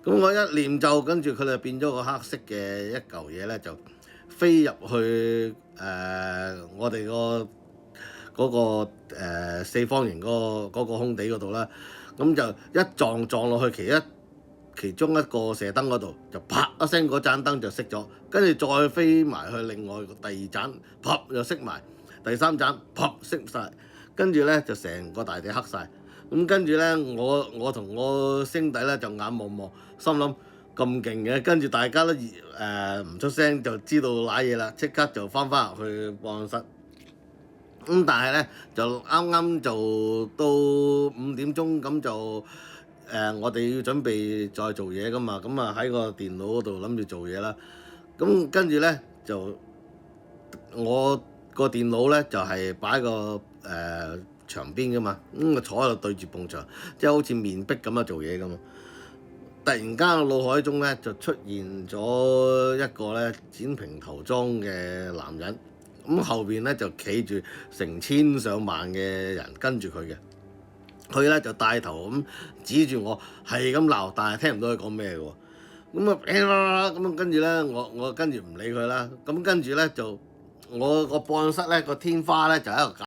咁我一念咒，跟住佢就變咗個黑色嘅一嚿嘢咧，就飛入去我哋嗰個四方形嗰個空地嗰度啦。咁就一撞落去其中一個射燈嗰度，就啪一聲嗰盞燈就熄咗，跟住再飛埋去另外第二盞，啪又熄埋，第三盞啪熄晒，跟住咧就成個大地黑晒。咁跟住咧，我同我兄弟咧就眼望望，心諗咁勁嘅，跟住大家都唔出聲，就知道瀨嘢啦，即刻就翻入去報案室。咁但係咧就啱啱就到5點鐘，咁就我哋要準備再做嘢噶嘛，咁啊喺個電腦嗰度諗住做嘢啦。咁跟住咧就我個電腦咧就係擺個牆邊噶嘛，咁坐喺度對住埲牆，即係好似面壁咁樣做嘢噶嘛。突然間腦海中咧就出現咗一個咧剪平頭裝嘅男人，咁後邊咧就企住成千上萬嘅人跟住佢嘅。佢咧就帶頭咁指住我，係咁鬧，但係聽唔到佢講咩嘅喎。咁啊，咁跟住咧，我跟住唔理佢啦。咁跟住咧就我個報案室咧個天花咧就喺度